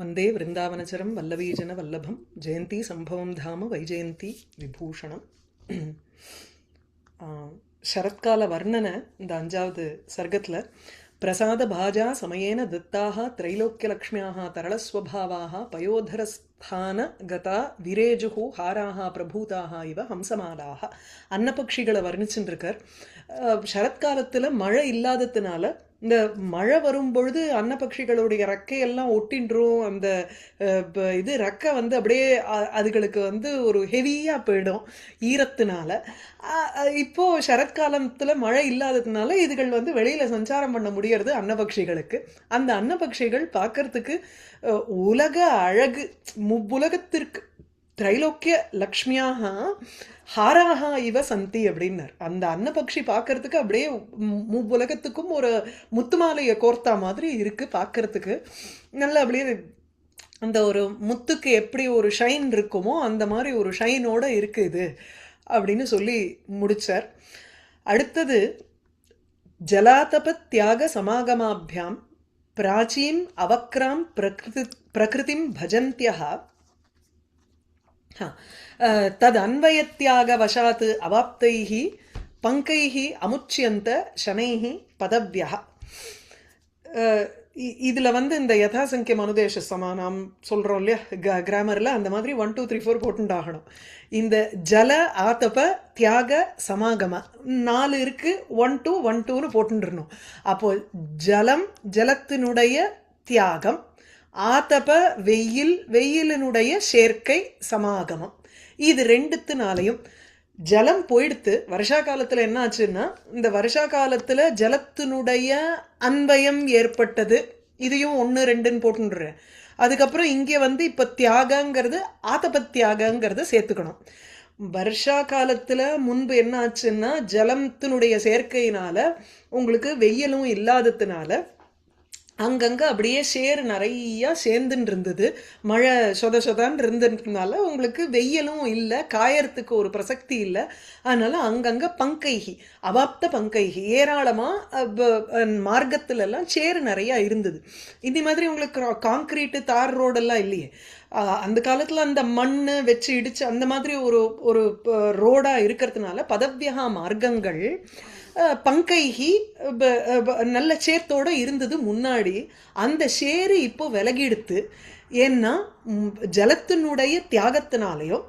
वन्दे वृन्दावनचरं वल्लवीजनवल्लभं जयन्ती सम्भवं धाम वैजयन्ती விபூஷணம். சரத்கால வர்ணனை இந்த அஞ்சாவது சர்க்கத்தில் பிரசாத பாஜா சமயேன தத்தாः त्रैलोक्यलक्ष्म्याः तरलस्वभावाः पयोधरस्थान गता विरेजुः हाराः प्रभूताः इव हंसमालाः அன்னபக்ஷிகளை வர்ணிச்சுருக்கார். சரத்காலத்தில் மழை இல்லாததுனால இந்த மழை வரும்பொழுது அன்னபக்ஷிகளுடைய ரெக்கையெல்லாம் ஒட்டின்றும். அந்த இது ரெக்கை வந்து அப்படியே அதுகளுக்கு வந்து ஒரு ஹெவியாக போயிடும் ஈரத்தினால. இப்போது சரத்காலத்தில் மழை இல்லாததுனால இதுகள் வந்து வெளியில் சஞ்சாரம் பண்ண முடியறது அன்னபக்ஷிகளுக்கு. அந்த அன்னபக்ஷிகள் பார்க்கறதுக்கு உலக அழகு முப்புலகத்திற்கு திரைலோக்கிய லக்ஷ்மியாக ஹாராக இவ சந்தி அப்படின்னார். அந்த அன்னபக்ஷி பார்க்கறதுக்கு அப்படியே உலகத்துக்கும் ஒரு முத்துமாலையை கோர்த்தா மாதிரி இருக்குது பார்க்கறதுக்கு. நல்லா அப்படியே அந்த ஒரு முத்துக்கு எப்படி ஒரு ஷைன் இருக்குமோ அந்த மாதிரி ஒரு ஷைனோட இருக்குது அப்படின்னு சொல்லி முடித்தார். அடுத்தது ஜலாதப தியாக சமாகமாபியாம் பிராச்சீம் அவக்ராம் பிரகிருதிம் பஜந்தியः தத் அன்வயத்யாக வசாத் அவாப்தைஹ பங்கைஹ அமுச்சியந்த சனைஹ பதவ்யஹ. இதில் வந்து இந்த யதாசங்கியம் அனுதேச சமானம் சொல்கிறோம் இல்லையா கிராமரில், அந்த மாதிரி 1 2 3 4 போட்டுண்டாகணும். இந்த ஜல ஆத்தப தியாக சமாகம 4 இருக்குது, 1 2 1 2ன்னு போட்டுருணும். அப்போது ஜலம், ஜலத்தினுடைய தியாகம், ஆத்தப வெயில், வெயிலினுடைய சேர்க்கை, சமாகமம், இது ரெண்டுத்தினாலையும் ஜலம் போயிடுத்து. வருஷா காலத்தில் என்ன ஆச்சுன்னா இந்த வருஷா காலத்தில் ஜலத்தினுடைய அன்வயம் ஏற்பட்டது. இதையும் 1 2ன்னு போட்டுன்றேன். அதுக்கப்புறம் இங்கே வந்து இப்போ தியாகங்கிறது ஆத்தப தியாகங்கிறத சேர்த்துக்கணும். வருஷா காலத்தில் முன்பு என்ன ஆச்சுன்னா ஜலத்தினுடைய சேர்க்கையினால் உங்களுக்கு வெயிலும் இல்லாததுனால அங்கங்கே அப்படியே சேறு நிறையா சேர்ந்துன்னு இருந்தது. மழை சொதான்னு இருந்துன்றதுனால உங்களுக்கு வெயிலும் இல்லை, காயறதுக்கு ஒரு பிரசக்தி இல்லை. அதனால் அங்கங்கே பங்கைகி அவாப்த பங்கைகி ஏராளமாக மார்க்கத்துலலாம் சேறு நிறையா இருந்தது. இந்த மாதிரி உங்களுக்கு காங்க்ரீட்டு தார் ரோடெல்லாம் இல்லையே. அந்த காலத்தில் அந்த மண் வச்சு இடித்து அந்த மாதிரி ஒரு ஒரு ரோடாக இருக்கிறதுனால பதவியா மார்க்கங்கள் பங்கைகி நல்ல சேத்தோடு இருந்தது முன்னாடி. அந்த சேரு இப்போ விலகிடுத்து. ஏன்னா ஜலத்தினுடைய தியாகத்தினாலேயோ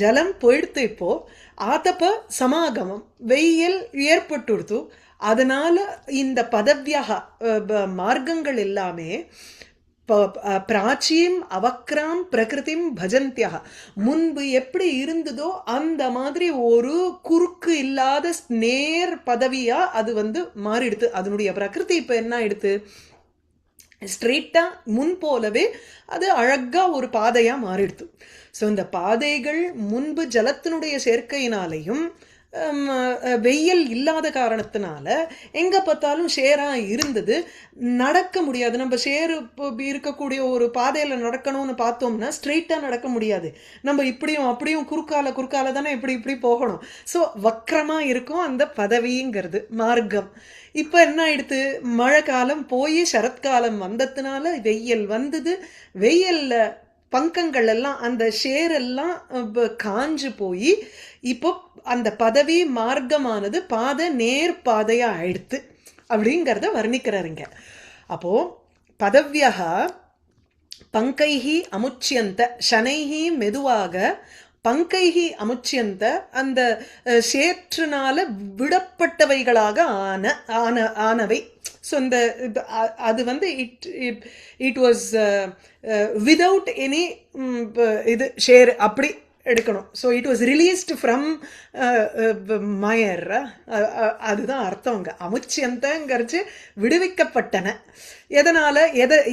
ஜலம் போயிடுத்து. இப்போது ஆத்தப்ப சமாகமம் வெயில் ஏற்பட்டுடுத்து. அதனால் இந்த பதவியாக மார்க்கங்கள் எல்லாமே பிராச்சீம் அவக்ராம் பிரகிருதிம் பஜந்தியாக முன்பு எப்படி இருந்ததோ அந்த மாதிரி ஒரு குறுக்கு இல்லாத நேர் பதவியாக அது வந்து மாறிடுது. அதனுடைய பிரகிருதி இப்போ என்ன ஆயிடுத்து, ஸ்ட்ரெயிட்டாக முன் போலவே அது அழகாக ஒரு பாதையாக மாறிடுது. ஸோ இந்த பாதைகள் முன்பு ஜலத்தினுடைய சேர்க்கையினாலையும் வெயில் இல்லாத காரணத்தினால எங்கே பார்த்தாலும் ஷேராக இருந்தது. நடக்க முடியாது. நம்ம ஷேரு இருக்கக்கூடிய ஒரு பாதையில் நடக்கணும்னு பார்த்தோம்னா ஸ்ட்ரெயிட்டாக நடக்க முடியாது. நம்ம இப்படியும் அப்படியும் குறுக்கால தானே இப்படி போகணும். ஸோ வக்கரமாக இருக்கும் அந்த பதவிங்கிறது மார்க்கம். இப்போ என்ன ஆயிடுத்து, மழை காலம் போய் சரத்காலம் வந்ததுனால வெயில் வந்தது. வெயிலில் பங்கங்கள் எல்லாம் அந்த ஷேரெல்லாம் காஞ்சு போய் இப்போ அந்த பதவி மார்க்கமானது பாதை நேர் பாதையாக ஆயிடுத்து அப்படிங்கிறத வர்ணிக்கிறாருங்க. அப்போது பதவியாக பங்கைஹி அமுச்சியந்த சனைஹி மெதுவாக பங்கைஹி அமுச்சியந்த அந்த சேற்றுனால விடப்பட்டவைகளாக ஆனவை. ஸோ இந்த அது வந்து இட் வாஸ் விதவுட் எனி இது ஷேர் அப்படி எடுக்கணும். So it was released from மயர். அதுதான் அர்த்தம். அங்கே அமுச்சியந்தங்கிறச்சு விடுவிக்கப்பட்டன. எதனால்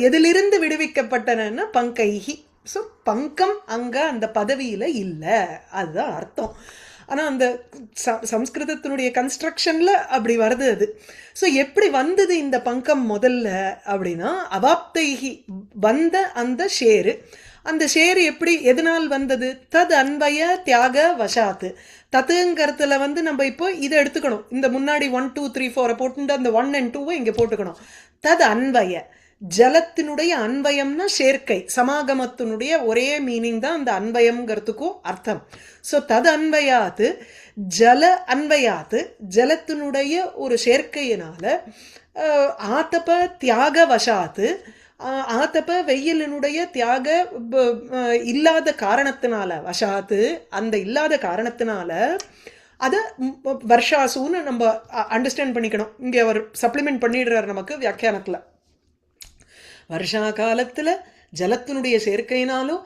எதிலிருந்து விடுவிக்கப்பட்டனன்னா பங்கைஹி. ஸோ பங்கம் அங்கே அந்த பதவியில் இல்லை, அதுதான் அர்த்தம். ஆனால் அந்த சம்ஸ்கிருதத்தினுடைய கன்ஸ்ட்ரக்ஷனில் அப்படி வருது அது. ஸோ எப்படி வந்தது இந்த பங்கம் முதல்ல அப்படின்னா அவாப்தைஹி வந்த அந்த ஷேரு. அந்த ஷேரு எப்படி எதனால் வந்தது, தத் அன்வய தியாக வசாத்து. தத்துங்கிறதுல வந்து நம்ம இப்போ இதை எடுத்துக்கணும். இந்த முன்னாடி 1 2 3 4 போட்டு அந்த 1 and 2 இங்கே போட்டுக்கணும். தத் அன்வய ஜலத்தினுடைய அன்வயம்னா சேர்க்கை, சமாகமத்தினுடைய ஒரே மீனிங் தான் அந்த அன்வயம்ங்கிறதுக்கும் அர்த்தம். ஸோ தது அன்வயாத்து ஜல அன்வயாத்து ஜலத்தினுடைய ஒரு சேர்க்கையினால ஆத்தப தியாக வசாத்து ஆத்தப்ப வெயிலினுடைய தியாக இல்லாத காரணத்தினால வசாத்து அந்த இல்லாத காரணத்தினால அதை வர்ஷாசுன்னு நம்ம அண்டர்ஸ்டாண்ட் பண்ணிக்கணும். இங்கே அவர் சப்ளிமெண்ட் பண்ணிடுறார் நமக்கு வியாக்கியானத்தில். வருஷா காலத்தில் ஜலத்தினுடைய சேர்க்கையினாலும்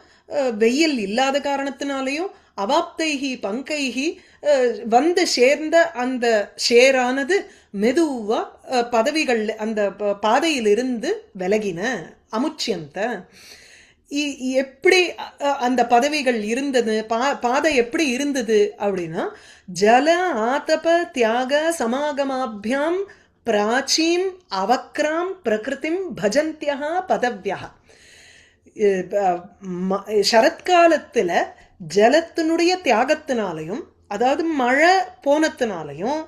வெயில் இல்லாத காரணத்தினாலையும் அவாப்தைகி பங்கைகி வந்து சேர்ந்த அந்த ஷேரானது மெதுவா பதவிகள் அந்த பாதையிலிருந்து விலகின. அமுச்சியந்த எப்படி அந்த பதவிகள் இருந்தது, பாதை எப்படி இருந்தது அப்படின்னா ஜல ஆதப தியாக சமாகமாபியாம் பிராச்சீம் அவக்ராம் பிரகிருதிம் பஜந்தியா பதவ்யா. சரத்காலத்தில் ஜலத்தினுடைய தியாகத்தினாலையும் அதாவது மழை போனத்தினாலையும்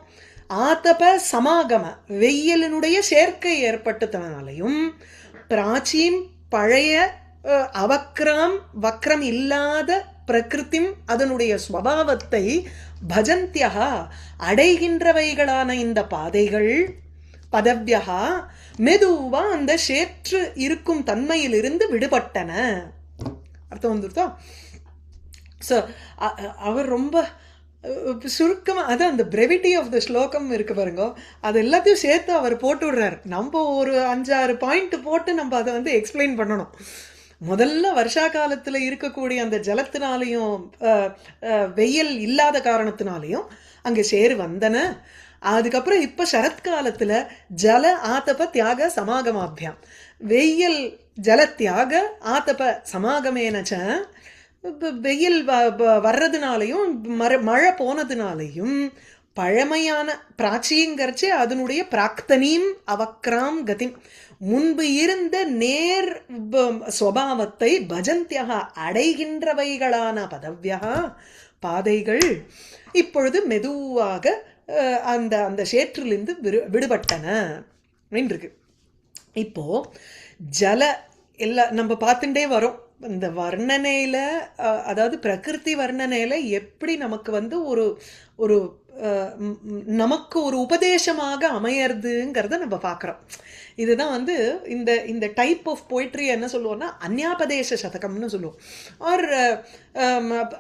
ஆத்தப சமாகம வெயிலினுடைய சேர்க்கை ஏற்பட்டதுனாலையும் பிராச்சீம் பழைய அவக்ராம் வக்ரம் இல்லாத பிரகிருதிம் அதனுடைய ஸ்வபாவத்தை பஜந்தியா அடைகின்றவைகளான இந்த பாதைகள் பதவ்யா மெதுவா அந்த சேற்று இருக்கும் தன்மையிலிருந்து விடுபட்டன. அர்த்தம் வந்துருத்தா? ஸோ அவர் ரொம்ப சுருக்கமாக அதான் அந்த பிரெவிட்டி ஆஃப் த ஸ்லோகம் இருக்கு பாருங்க, அது எல்லாத்தையும் சேர்த்து அவர் போட்டு விடுறார். நம்ம ஒரு 5-6 பாயிண்ட் போட்டு நம்ம அதை வந்து எக்ஸ்பிளைன் பண்ணணும். முதல்ல வருஷா காலத்தில் இருக்கக்கூடிய அந்த ஜலத்தினாலையும் வெயில் இல்லாத காரணத்தினாலையும் அங்கே சேரு வந்தன. அதுக்கப்புறம் இப்போ சரத்காலத்தில் ஜல ஆத்தப தியாக சமாகமாபியாம் வெயில் ஜல தியாக ஆத்தப சமாகமேனச்ச வெயில் வர்றதுனாலையும் மழை போனதுனாலையும் பழமையான பிராச்சியங்கரிச்சு அதனுடைய பிராக்தனீம் அவக்ராம் கதி முன்பு இருந்த நேர் சுவாவத்தை பஜந்தியாக அடைகின்றவைகளான பதவ்யா பாதைகள் இப்பொழுது மெதுவாக அந்த அந்த சேற்றிலிருந்து விடுபட்டன இருக்கு. இப்போ ஜல எல்லாம் நம்ம பார்த்துட்டே வரோம். இந்த வர்ணனையில் அதாவது பிரகிருதி வர்ணனையில் எப்படி நமக்கு வந்து ஒரு ஒரு நமக்கு ஒரு உபதேசமாக அமையறதுங்கிறத நம்ம பார்க்குறோம். இதுதான் வந்து இந்த இந்த டைப் ஆஃப் போய்ட்ரி என்ன சொல்லுவோம்னா அந்யாபதேச சதகம்னு சொல்லுவோம். ஆர்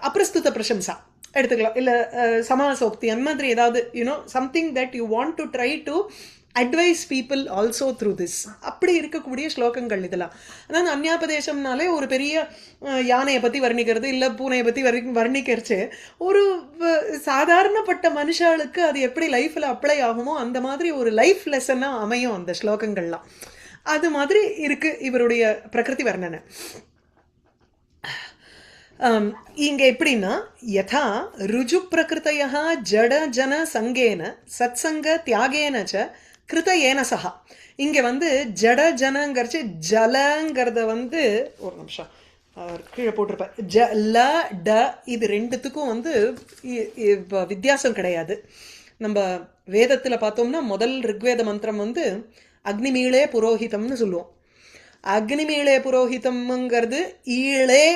அப்ரஸ்துத பிரசம்சா எடுத்துக்கலாம், இல்லை சமாசோக்தி அந்த மாதிரி ஏதாவது you know something that you want to try to advice people also through this. அப்படி இருக்கக்கூடிய ஸ்லோகங்கள் இதெல்லாம். அதாவது அந்யாபதேசம்னாலே ஒரு பெரிய யானையை பற்றி வர்ணிக்கிறது இல்லை பூனையை பற்றி வர்ணிக்கிறச்சு ஒரு சாதாரணப்பட்ட மனுஷாளுக்கு அது எப்படி லைஃப்பில் அப்ளை ஆகுமோ அந்த மாதிரி ஒரு லைஃப் லெசனாக அமையும் அந்த ஸ்லோகங்கள்லாம். அது மாதிரி இருக்குது இவருடைய பிரகிருதி வர்ணனை. இங்க எப்படின்னா யதா ருஜு பிரகிருத்தயா ஜட ஜன சங்கேன சத்சங்க தியாகேன ச கிருத ஏன சஹா. இங்க வந்து ஜட ஜனங்கிறச்சு ஜலங்கிறத வந்து ஒரு நிமிஷம் கீழே போட்டிருப்பேன். ஜ ல ட இது ரெண்டுத்துக்கும் வந்து வித்தியாசம் கிடையாது. நம்ம வேதத்தில் பார்த்தோம்னா முதல் ரிக்வேத மந்திரம் வந்து அக்னிமீளே புரோஹிதம்னு சொல்லுவோம். அக்னிமீளே புரோஹிதம்ங்கிறது ஈழே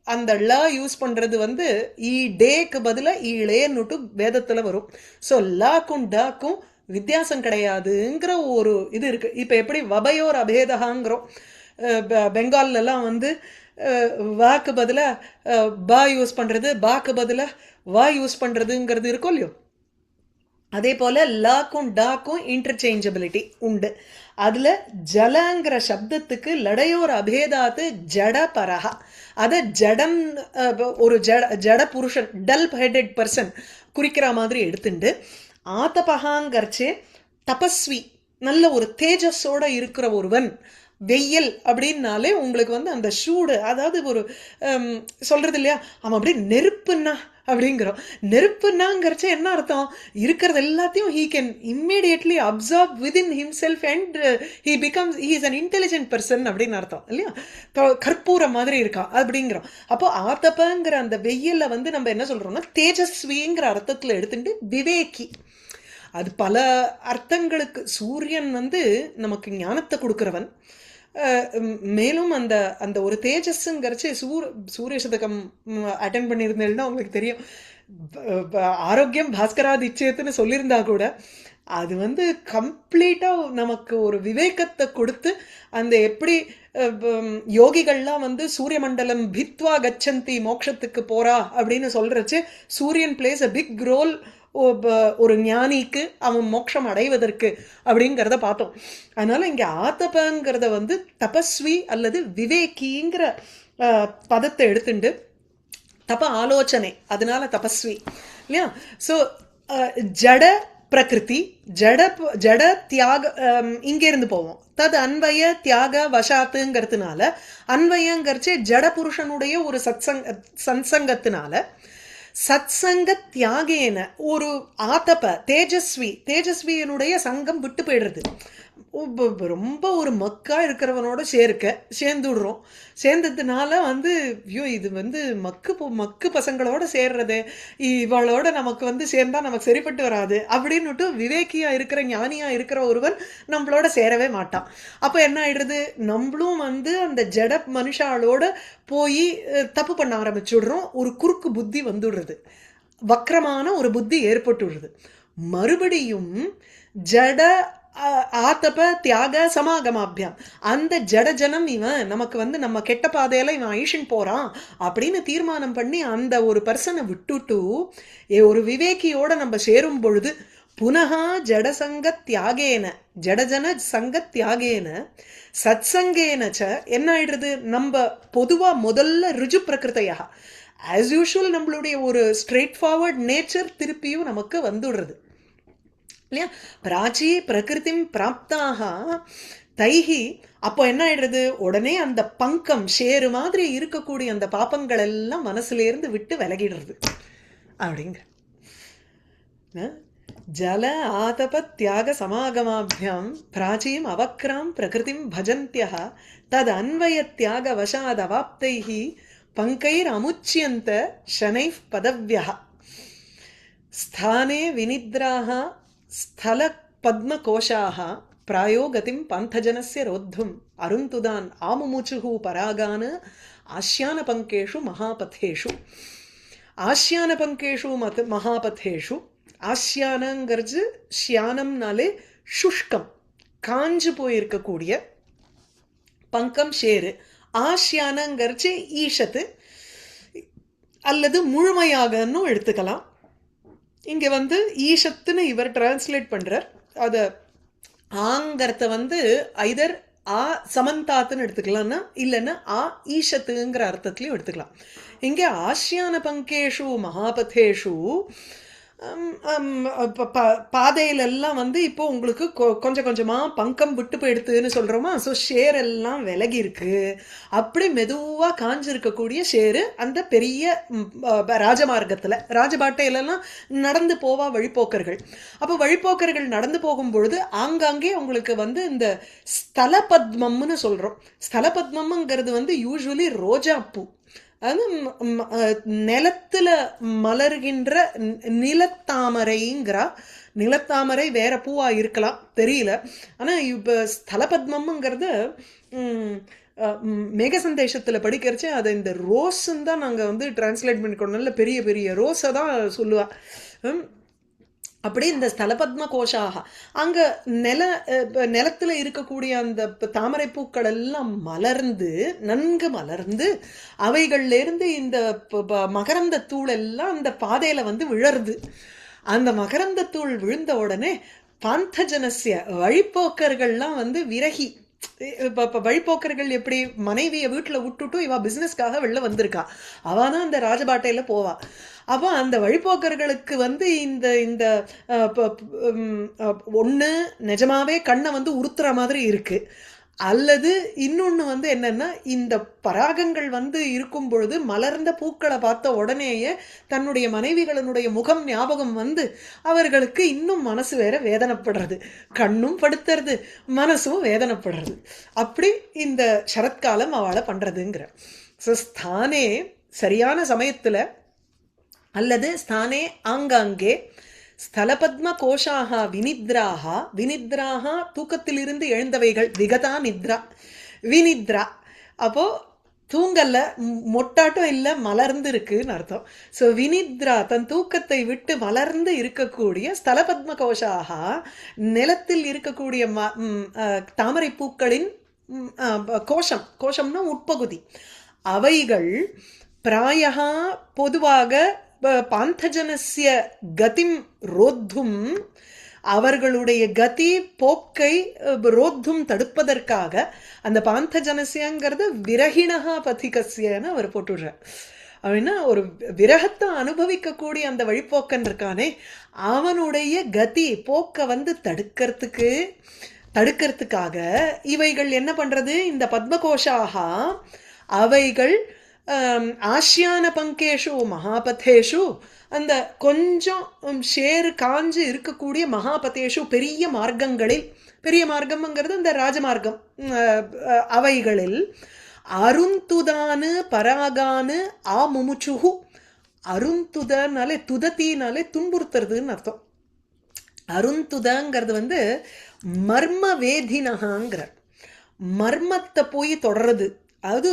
அந்த ல யூஸ் பண்ணுறது வந்து ஈ டேக்கு பதிலாக ஈழேன்னுட்டு வேதத்தில் வரும். ஸோ லாக்கும் டாக்கும் வித்தியாசம் கிடையாதுங்கிற ஒரு இது இருக்குது. இப்போ எப்படி வபயோர் அபேதகாங்கிறோம். பெங்கால்லலாம் வந்து வாக்கு பதிலாக பா யூஸ் பண்ணுறது, பாக்கு பதிலாக வா யூஸ் பண்ணுறதுங்கிறது இருக்கும் இல்லையோ. அதே போல் லாக்கும் டாக்கும் இன்டர்சேஞ்சபிலிட்டி உண்டு. அதில் ஜலங்கிற சப்தத்துக்கு லடையோர் அபேதாத்து ஜட பரஹா. அதை ஜடம் ஒரு ஜட புருஷன் டல் ஹெடட் பர்சன் குறிக்கிற மாதிரி எடுத்துட்டு ஆத்தபகாங்கர்ச்சே தபஸ்வி நல்ல ஒரு தேஜஸோட இருக்கிற ஒருவன். வெயில் அப்படின்னாலே உங்களுக்கு வந்து அந்த சூடு, அதாவது ஒரு சொல்றது இல்லையா, அவன் அப்படி நெருப்புன்னா அப்படிங்கிறோம். நெருப்புன்னாங்கிறச்ச என்ன அர்த்தம்? இருக்கிறது எல்லாத்தையும் he can immediately observe within himself and he is an intelligent person அப்படின்னு அர்த்தம் இல்லையா. கற்பூரம் மாதிரி இருக்கா அப்படிங்கிறோம். அப்போ ஆத்தப்பங்கிற அந்த வெயிலில் வந்து நம்ம என்ன சொல்கிறோம்னா தேஜஸ்விங்கிற அர்த்தத்தில் எடுத்துட்டு விவேகி. அது பல அர்த்தங்களுக்கு. சூரியன் வந்து நமக்கு ஞானத்தை கொடுக்குறவன், மேலும் அந்த அந்த ஒரு தேஜஸ்ங்கிறச்சு சூரிய சதகம் அட்டன் பண்ணியிருந்தேன்னா உங்களுக்கு தெரியும். ஆரோக்கியம் பாஸ்கராத் இச்சேத்துன்னு சொல்லியிருந்தா கூட அது வந்து கம்ப்ளீட்டா நமக்கு ஒரு விவேகத்தை கொடுத்து அந்த எப்படி யோகிகள்லாம் வந்து சூரிய மண்டலம் பித்வா கச்சந்தி மோட்சத்துக்கு போறா அப்படின்னு சொல்றச்சு சூரியன் பிளேஸ் அ பிக் ரோல் ஒரு ஞானிக்கு அவன் மோட்சம் அடைவதற்கு அப்படிங்கிறத பார்த்தோம். அதனால இங்க ஆதபங்கிறத வந்து தபஸ்வி அல்லது விவேகிங்கிற பதத்தை எடுத்துட்டு தப ஆலோசனை, அதனால தபஸ்வி இல்லையா. ஸோ ஜட பிரகிருதி ஜட ஜட தியாக இங்க இருந்து போவோம். தது அன்வய தியாக வசாத்துங்கிறதுனால அன்வயங்கிறச்சே ஜட புருஷனுடைய ஒரு சத்சங்கத்தினால சத்சங்க தியாகேன ஒரு ஆதப தேஜஸ்வியனுடைய சங்கம் விட்டு போயிடுறது. ரொம்ப ஒரு மக்கா இருக்கிறவனோட சேர்ந்துடுறோம். சேர்ந்ததுனால வந்து ஐயோ இது வந்து மக்கு பசங்களோட சேர்றது, இவளோட நமக்கு வந்து சேர்ந்தா நமக்கு சரிப்பட்டு வராது அப்படின்னுட்டு விவேக்கியா இருக்கிற ஞானியா இருக்கிற ஒருவன் நம்மளோட சேரவே மாட்டான். அப்ப என்ன ஆயிடுறது, நம்மளும் வந்து அந்த ஜட மனுஷாலோட போய் தப்பு பண்ண ஆரம்பிச்சுடுறோம். ஒரு குறுக்கு புத்தி வந்துடுறது, வக்கரமான ஒரு புத்தி ஏற்பட்டுடுறது. மறுபடியும் ஜட ஆத்தப தியாக சமாகமாபியம் அந்த ஜடஜனம் இவன் நமக்கு வந்து நம்ம கெட்ட பாதையில இவன் ஐஷன் போறான் அப்படின்னு தீர்மானம் பண்ணி அந்த ஒரு பர்சனை விட்டுட்டு ஒரு விவேகியோட நம்ம சேரும் பொழுது புனகா ஜடசங்க தியாகேன ஜடஜன சங்க தியாகேன சத்சங்கேனச்ச என்ன ஆயிடுறது, நம்ம பொதுவா முதல்ல ருஜு பிரகிருத்தையா ஆஸ் யூஷுவல் நம்மளுடைய ஒரு ஸ்ட்ரெயிட் ஃபார்வர்ட் நேச்சர் திருப்பியும் நமக்கு வந்துடுறது இல்லையா. பிராச்சி பிரகிருதிம் பிராப்தாக தைஹி அப்போ என்ன ஆயிடுறது, உடனே அந்த பங்கம் ஷேரு மாதிரி இருக்கக்கூடிய அந்த பாப்பங்கள் எல்லாம் மனசுல இருந்து விட்டு விலகிடுறது அப்படிங்கிற. ஜல ஆதப தியாக சமாகமாபியாம் பிராச்சீம் அவக்ராம் பிரகிருதிம் பஜந்தியः தத் அன்வய தியாக வசாத் அவாப்தைஹி பங்கைர் அமுச்சியந்த ஷனைஃப் பதவ்யः ஸ்தானே வினித்ராः ஸ்தல பத்மகோஷாः பிராயோ கதிம் பந்தஜனஸ்ய ரோத்தும் அருந்துதான் ஆமுமுச்சுஹு பராகான ஆஷ்யான பங்கேஷு மகாபதேஷு. ஆஷ்யான பங்கேஷு மகாபதேஷு ஆஷ்யானங்கிறது ஷியானம்னாலே சுஷ்கம் காஞ்சு போயிருக்கக்கூடிய பங்கம் ஷேரு. ஆஷ்யானங்கிறச்சு ஈஷத்து அல்லது முழுமையாகன்னு எடுத்துக்கலாம். இங்க வந்து ஈஷத்துன்னு இவர் டிரான்ஸ்லேட் பண்றார். அத ஆங்கர்த்த வந்து ஐதர் ஆ சமந்தாத்துன்னு எடுத்துக்கலாம்னா இல்லைன்னா ஆ ஈஷத்துங்கிற அர்த்தத்திலையும் எடுத்துக்கலாம். இங்கே ஆஷ்யான பங்கேஷு மகாபதேஷு பாதையிலெல்லாம் வந்து இப்போ உங்களுக்கு கொஞ்சம் கொஞ்சமாக பங்கம் விட்டு போயிடுத்துன்னு சொல்கிறோமா. ஸோ ஷேர் எல்லாம் விலகி இருக்கு. அப்படி மெதுவாக காஞ்சிருக்கக்கூடிய ஷேரு அந்த பெரிய ராஜமார்க்கத்தில் ராஜபாட்டையிலெல்லாம் நடந்து போவா வழிப்போக்கர்கள். அப்போ வழிப்போக்கர்கள் நடந்து போகும்பொழுது ஆங்காங்கே உங்களுக்கு வந்து இந்த ஸ்தல பத்மம்னு சொல்கிறோம். ஸ்தல பத்மம்ங்கிறது வந்து யூஸ்வலி ரோஜா பூ. அது நிலத்துல மலர்கின்ற நிலத்தாமரைங்கிறா. நிலத்தாமரை வேற பூவா இருக்கலாம் தெரியல. ஆனா இப்ப ஸ்தல பத்மம்ங்கிறது மேக சந்தேஷத்துல படிக்கிறச்சு அதை இந்த ரோஸ்ன்னு தான் நாங்க வந்து டிரான்ஸ்லேட் பண்ணிக்கணும். நல்ல பெரிய பெரிய ரோஸை தான் சொல்லுவா. அப்படி இந்த ஸ்தலபத்ம கோஷாக அங்கே நிலத்தில் இருக்கக்கூடிய அந்த தாமரை பூக்கள் எல்லாம் மலர்ந்து நன்கு மலர்ந்து அவைகள்லேருந்து இந்த மகரந்த தூள் எல்லாம் அந்த பாதையில் வந்து விழருது. அந்த மகரந்த தூள் விழுந்த உடனே பாந்தஜனசிய வழிப்போக்கர்கள்லாம் வந்து விரகி இப்போ வழிப்போக்கர்கள் எப்படி மனைவியை வீட்டில் விட்டுட்டு இவா பிஸ்னஸ்க்காக வெளில வந்திருக்கா, அவள் தான் அந்த ராஜபாட்டையில் போவா. அப்போ அந்த வழிப்போக்கர்களுக்கு வந்து இந்த இந்த ஒன்று நிஜமாவே கண்ணை வந்து உறுத்துற மாதிரி இருக்குது. அல்லது இன்னொன்று வந்து என்னென்னா இந்த பராகங்கள் வந்து இருக்கும் பொழுது மலர்ந்த பூக்களை பார்த்த உடனேயே தன்னுடைய மனைவிகளினுடைய முகம் ஞாபகம் வந்து அவர்களுக்கு இன்னும் மனசு வேற வேதனைப்படுறது, கண்ணும் படுத்துறது மனசும் வேதனைப்படுறது. அப்படி இந்த சரத்காலம் அவளை பண்ணுறதுங்கிற. ஸோ ஸ்தானே சரியான சமயத்தில் அல்லது ஸ்தானே ஆங்காங்கே ஸ்தலபத்ம கோஷாக வினித்ராக. வினித்ராக தூக்கத்திலிருந்து எழுந்தவைகள், விகதா நித்ரா. வினித்ரா. அப்போ தூங்கல்ல, மொட்டாட்டம் இல்ல, மலர்ந்து இருக்குன்னு அர்த்தம். ஸோ வினித்ரா தன் தூக்கத்தை விட்டு மலர்ந்து இருக்கக்கூடிய ஸ்தல பத்ம கோஷாக, நிலத்தில் இருக்கக்கூடிய தாமரை பூக்களின் கோஷம், கோஷம்னா உட்பகுதி, அவைகள் பிராயகா பொதுவாக பாந்தஜனஸ்ய கதிம் ரோத்தும், அவர்களுடைய கதி போக்கை ரோத்தும் தடுப்பதற்காக, அந்த பாந்தஜனசியங்கிறது விரகிணகா பதிகசியன்னு அவர் போட்டுடுறார். அப்படின்னா ஒரு விரகத்தை அனுபவிக்கக்கூடிய அந்த வழிப்போக்கன் இருக்கானே, அவனுடைய கதி போக்க வந்து தடுக்கிறதுக்காக இவைகள் என்ன பண்றது, இந்த பத்மகோஷாக அவைகள் ஆசியான பங்கேஷு மகாபதேஷு, அந்த கொஞ்சம் ஷேரு காஞ்சு இருக்கக்கூடிய மகாபதேஷு பெரிய மார்க்கங்களில், பெரிய மார்க்கம்ங்கிறது இந்த ராஜமார்க்கம், அவைகளில் அருந்துதானு பராகானு ஆ முமுச்சுகு. அருந்துதனாலே துதத்தினாலே துன்புறுத்துறதுன்னு அர்த்தம். அருந்துதங்கிறது வந்து மர்ம வேதினகாங்கிறார், மர்மத்தை போய் தொடர்றது, அது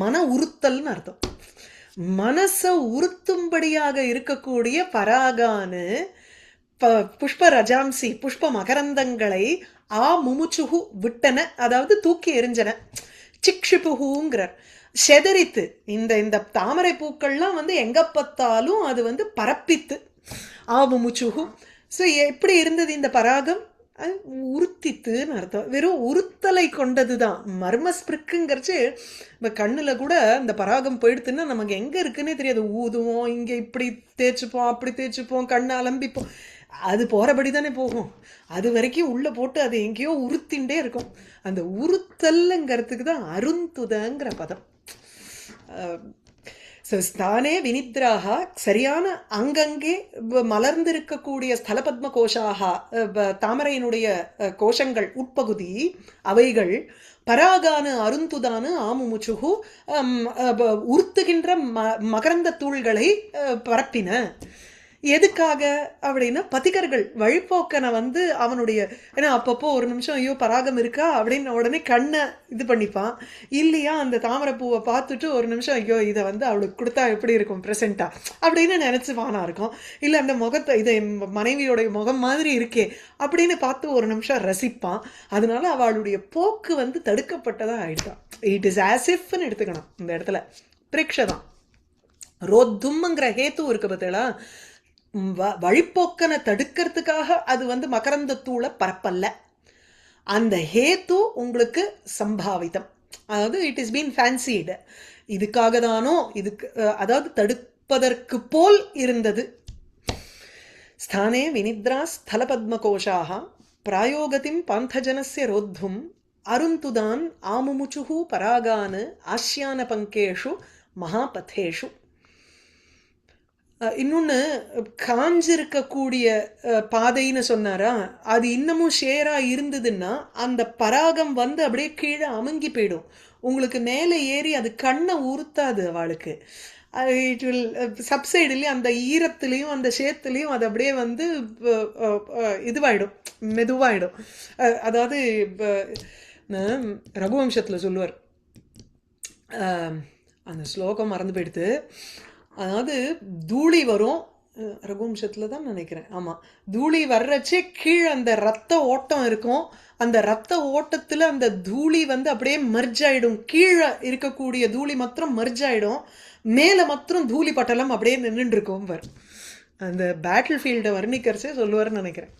மன உறுத்தல்னு அர்த்தம். மனசை உறுத்தும்படியாக இருக்கக்கூடிய பராகானு புஷ்ப ரஜாம்சி, புஷ்ப மகரந்தங்களை ஆ முமுச்சுகு விட்டன, அதாவது தூக்கி எறிஞ்சன. சிக்ஷிப்புகுங்கிறார், செதறித்து. இந்த தாமரை பூக்கள்லாம் வந்து எங்க பார்த்தாலும் அது வந்து பரப்பித்து. ஆ முமுச்சுகு. ஸோ எப்படி இருந்தது இந்த பராகம், உறுத்தித்துன்னு அர்த்தம். வெறும் உறுத்தலை கொண்டது தான் மர்மஸ்பிருக்குங்கிறச்சு. இப்போ கண்ணில் கூட இந்த பராகம் போயிடுத்துன்னா நமக்கு எங்கே இருக்குன்னே தெரியாது. ஊதுவோம், இங்கே இப்படி தேய்ச்சிப்போம், அப்படி தேய்ச்சிப்போம், கண்ணை அலம்பிப்போம், அது போகிறபடி தானே போகும். அது வரைக்கும் உள்ளே போட்டு அது எங்கேயோ உறுத்தின்றே இருக்கும். அந்த உறுத்தல்ங்கிறதுக்கு தான் அருந்துதங்கிற பதம். ஸ்தானே வினித்ராக, சரியான அங்கங்கே மலர்ந்திருக்கக்கூடிய ஸ்தல பத்ம கோஷாக, தாமரையினுடைய கோஷங்கள் உட்பகுதி, அவைகள் பராகானு அருந்துதானு ஆமுமுச்சுகு உறுத்துகின்ற மகரந்த தூள்களை பரப்பின. எதுக்காக அப்படின்னா பதிகர்கள் வழிப்போக்கனை வந்து அவனுடைய, ஏன்னா அப்பப்போ ஒரு நிமிஷம் ஐயோ பராகம் இருக்கா அப்படின்னு உடனே கண்ணை இது பண்ணிப்பான், இல்லையா அந்த தாமரை பூவை பார்த்துட்டு ஒரு நிமிஷம் ஐயோ இதை வந்து அவளுக்கு கொடுத்தா எப்படி இருக்கும் ப்ரெசென்ட்டா அப்படின்னு நினச்சிப்பானா இருக்கும். இல்லை அந்த முகத்தை, இதை மனைவியோடைய முகம் மாதிரி இருக்கே அப்படின்னு பார்த்து ஒரு நிமிஷம் ரசிப்பான். அதனால அவளுடைய போக்கு வந்து தடுக்கப்பட்டதாக ஆயிடுதான். இட் இஸ் ஆஸ் இஃப்னு எடுத்துக்கணும் இந்த இடத்துல. பிரேக்ஷதான் ரோத்தும்ங்கிற ஹேத்து இருக்கு பார்த்தீங்களா, வழிப்போக்கனை தடுக்கிறதுக்காக அது வந்து மகரந்த தூளை பரப்பல்ல. அந்த ஹேத்து உங்களுக்கு சம்பாவிதம், அதாவது இட் இஸ் பீன் ஃபேன்சிடு. இதுக்காக தானோ, இதுக்கு அதாவது தடுப்பதற்கு போல் இருந்தது. ஸ்தானே வினித்ரா ஸ்தல பத்மகோஷாக பிராயோகதிம் பாந்தஜனஸ்ய ரோத்தும் அருந்துதான் ஆமுமுச்சுகு பராகானு ஆசியான பங்கேஷு மகாபதேஷு. இன்னொன்று காஞ்சிருக்கக்கூடிய பாதைன்னு சொன்னாரா, அது இன்னமும் ஷேராக இருந்ததுன்னா அந்த பராகம் வந்து அப்படியே கீழே அமுங்கி போயிடும். உங்களுக்கு மேலே ஏறி அது கண்ணை உறுத்தாது அவளுக்கு. இட் வில் சப்சைடுலேயும் அந்த ஈரத்துலேயும் அந்த சேத்துலேயும் அது அப்படியே வந்து இதுவாயிடும், மெதுவாயிடும். அதாவது ரகுவம்சத்தில் சொல்லுவார், அந்த ஸ்லோகம் மறந்து போயிடுது. அதாவது தூளி வரும், ரகுவம்சத்தில் தான் நினைக்கிறேன், ஆமாம். தூளி வர்றச்சே கீழே அந்த ரத்த ஓட்டம் இருக்கும், அந்த ரத்த ஓட்டத்தில் அந்த தூளி வந்து அப்படியே மர்ஜ் ஆகிடும். கீழே இருக்கக்கூடிய தூளி மாத்திரம் மர்ஜ் ஆகிடும், மேலே மாத்திரம் தூளி பட்டலம் அப்படியே நின்றுருக்கும். அந்த பேட்டில் ஃபீல்டை வர்ணிக்கிறச்சே சொல்லுவார்னு நினைக்கிறேன்.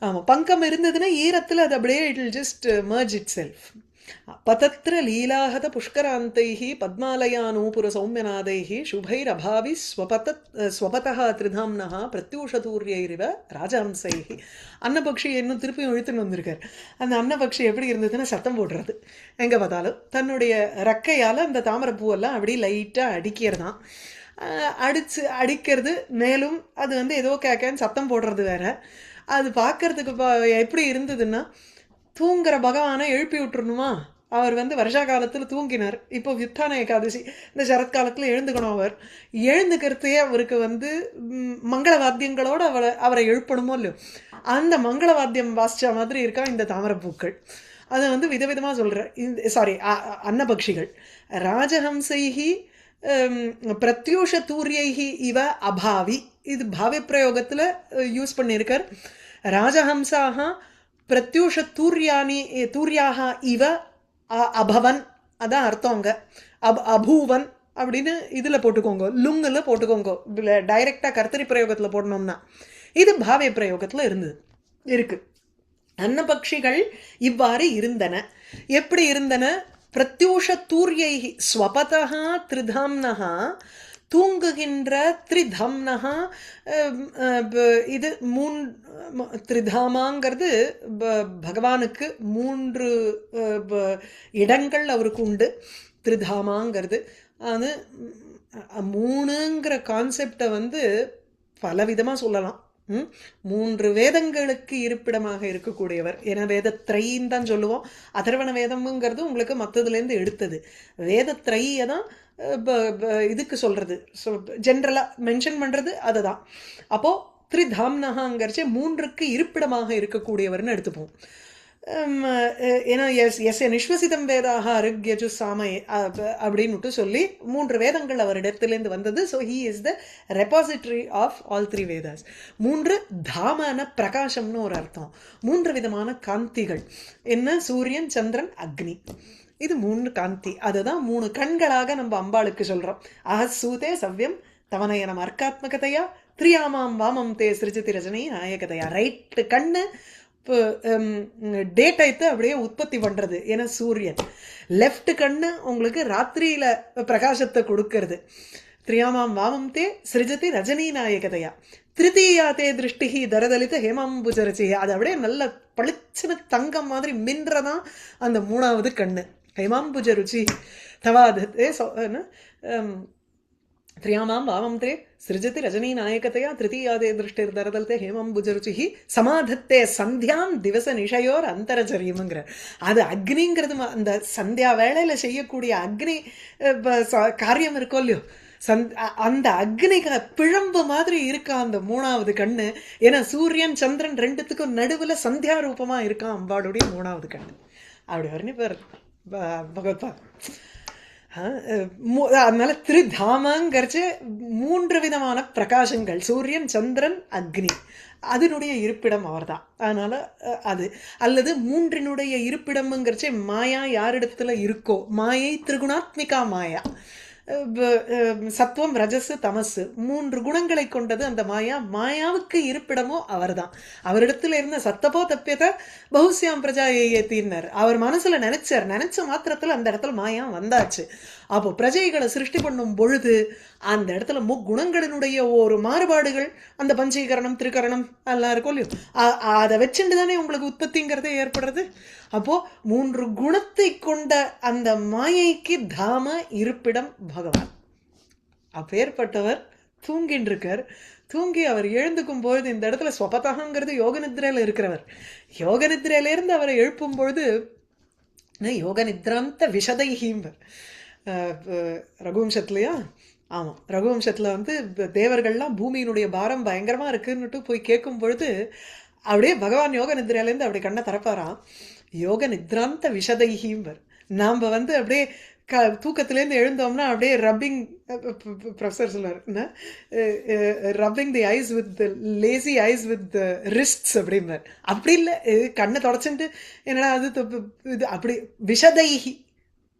ஆமாம், பங்கம் இருந்ததுன்னா ஈரத்தில் அது அப்படியே it will just merge itself. பதத்ர லீலாஹத புஷ்கராந்தைஹி பத்மாலயானூபுர சௌமியநாதைஹி சுபைரபாவி ஸ்வபதः திரிதாம்னஹா பிரத்யூஷதூர்யைரிவ ராஜாம்சைஹி. அன்னபக்ஷி இன்னும் திருப்பியும் இழுத்துன்னு வந்திருக்கார். அந்த அன்னபக்ஷி எப்படி இருந்ததுன்னா சத்தம் போடுறது, எங்கே பார்த்தாலும் தன்னுடைய ரக்கையால் அந்த தாமரைப்பூவெல்லாம் அப்படி லைட்டாக அடிக்கிறதான். அடிக்கிறது, மேலும் அது வந்து ஏதோ கேட்கன்னு சத்தம் போடுறது வேற. அது பார்க்கறதுக்கு எப்படி இருந்ததுன்னா, தூங்குற பகவானை எழுப்பி விட்டுருணுமா, அவர் வந்து வருஷா காலத்தில் தூங்கினார், இப்போ வித்தான ஏகாதசி இந்த சரத்காலத்தில் எழுந்துக்கணும். அவர் எழுந்துக்கிறதே அவருக்கு வந்து மங்கள வாத்தியங்களோடு அவரை எழுப்பணுமோ இல்லையோ, அந்த மங்கள வாத்தியம் வாசித்த மாதிரி இருக்கா இந்த தாமரைப்பூக்கள். அதை வந்து விதவிதமா சொல்ற. சாரி, அன்னபக்ஷிகள் ராஜஹம்சைஹி பிரத்யூஷ தூரியைஹி இவ அபாவி, இது பாவி பிரயோகத்துல யூஸ் பண்ணியிருக்கார். ராஜஹம்சாக பிரத்யூஷ தூர்யாக இவ அபவன், அதான் அர்த்தம் அங்க. அபூவன் அப்படின்னு இதுல போட்டுக்கோங்க, லுங்குல போட்டுக்கோங்க, டைரக்டா கர்த்தரி பிரயோகத்துல போடணும்னா. இது பாவே பிரயோகத்துல இருக்கு. அன்னபக்ஷிகள் இவ்வாறு இருந்தன. எப்படி இருந்தன? பிரத்யூஷ தூர்யைஹி ஸ்வபதஹா த்ரிதம்னஹா, தூங்குகின்ற த்ரிதம்னஹா. இது த்ரிதாமாங்கிறது பகவானுக்கு 3 இடங்கள் அவருக்கு உண்டு. த்ரிதாமாங்கிறது அது 3ங்கிற கான்செப்டை வந்து பலவிதமாக சொல்லலாம். 3 வேதங்களுக்கு இருப்பிடமாக இருக்கக்கூடியவர். ஏன்னா வேதத்ரைன்னு தான் சொல்லுவோம். அதர்வண வேதம்ங்கிறது உங்களுக்கு மற்றதுலேருந்து எடுத்தது. வேதத்ரையை தான் இதுக்கு சொல்றது, ஜென்ரலாக மென்ஷன் பண்ணுறது அதுதான். அப்போது த்ரிதாம்னஹாங்கிறச்சே 3க்கு இருப்பிடமாக இருக்கக்கூடியவர்னு எடுத்துப்போம். ஏன்னா எஸ் நிஸ்வசிதம் வேதாக அருக்யஜு சாமை அப்படின்னுட்டு சொல்லி 3 வேதங்கள் அவரிடத்திலேருந்து வந்தது. So he is the repository of all 3 Vedas. 3 தாமான பிரகாசம்னு ஒரு அர்த்தம். 3 விதமான காந்திகள் என்ன? சூரியன், சந்திரன், அக்னி. இது 3 காந்தி. அதுதான் 3 கண்களாக நம்ம அம்பாளுக்கு சொல்றோம். அஹசூதே சவ்யம் தவனயனம் அர்க்காத்மகதையா திரியாமாம் வாமம் தே சிருஜதி ரஜனி நாயகதையா. ரைட்டு கண்ணு டே டைத்தை அப்படியே உற்பத்தி பண்றது, ஏன்னா சூரியன். லெஃப்ட் கண்ணு உங்களுக்கு ராத்திரியில பிரகாசத்தை கொடுக்கறது. திரியாமாம் வாமம் தே சிருஜதி ரஜனி நாயகதையா. திருத்தீயா தே திருஷ்டிஹி தரதலித்த ஹேமாம்புஜரச்சி. அது அப்படியே நல்ல பளிச்சுன்னு தங்கம் மாதிரி மின்றதான் அந்த 3வது கண்ணு. ஹேமாம்புஜ ருச்சி தவாதே திரியாமாம் வாமம் தே சிருஜதி ரஜனி நாயகத்தையா திருத்தீயாதே திருஷ்டிர் தரதலித்த ஹேமாம்புஜருச்சி சமாதத்தே சந்தியாம் திவச நிஷயோர் அந்தரச்சரியமுங்கிற. அது அக்னிங்கிறது அந்த சந்தியா வேளையில செய்யக்கூடிய அக்னி காரியம் இருக்கோ இல்லையோ, அந்த அக்னி பிழம்பு மாதிரி இருக்கா அந்த 3வது கண்ணு. ஏன்னா சூரியன் சந்திரன் 2த்துக்கும் நடுவில் சந்தியா ரூபமா இருக்கான் அம்பாளுடைய 3வது கண்ணு. அப்படி வரணும் பேர் பகவத்பா. அதனால த்ரிதாமங்கிறச்சு 3 விதமான பிரகாசங்கள், சூரியன், சந்திரன், அக்னி. அதனுடைய இருப்பிடம் அவர் தான். அதனால அது அல்லது 3னுடைய இருப்பிடம்ங்கிறச்சே மாயா யாரிடத்துல இருக்கோ, மாயை திரிகுணாத்மிகா மாயா, சத்துவம், ரஜஸ், தமசு 3 குணங்களை கொண்டது அந்த மாயா. மாயாவுக்கு இருப்பிடமோ அவர் தான். அவரிடத்துல இருந்த சத்தப்போ தப்பியத பகுசியாம் பிரஜா ஏத்தினார். அவர் மனசுல நினைச்ச மாத்திரத்துல அந்த இடத்துல மாயா வந்தாச்சு. அப்போ பிரஜைகளை சிருஷ்டி பண்ணும் பொழுது அந்த இடத்துல முக்குணங்களினுடைய ஒரு மாறுபாடுகள், அந்த பஞ்சீகரணம், திருக்கரணம் எல்லாம் இருக்கும் இல்லையோ, அதை வச்சுட்டு தானே உங்களுக்கு உற்பத்திங்கிறதே ஏற்படுறது. அப்போ 3 குணத்தை கொண்ட அந்த மாயைக்கு தாம இருப்பிடம் பகவான். அப்பேற்பட்டவர் தூங்கின்னு இருக்கார். தூங்கி அவர் எழுந்துக்கும் பொழுது இந்த இடத்துல ஸ்வபதகங்கிறது யோக நித்ரையில இருக்கிறவர். யோக நித்ரையிலேருந்து அவரை எழுப்பும் பொழுது யோக நித்ராந்த விஷதைஹீம்பர். ரகுவம்சத்துலையா? ஆமாம், ரகுவம்சத்தில் வந்து தேவர்கள்லாம் பூமியினுடைய பாரம் பயங்கரமாக இருக்குன்னுட்டு போய் கேட்கும் பொழுது அப்படியே பகவான் யோக நித்ரையிலேருந்து அப்படி கண்ணை திறப்பாராம். யோக நித்ராந்த விஷதைஹீம்பர். நாம் வந்து அப்படியே தூக்கத்துலேருந்து எழுந்தோம்னா அப்படியே ரப்பிங், ப்ரொஃபஸர் சொல்லுவார், rubbing the eyes with lazy eyes with wrists அப்படிம்பார். அப்படி இல்லை, கண்ணை தொடச்சுட்டு என்னடா அது இது அப்படி விஷதைஹி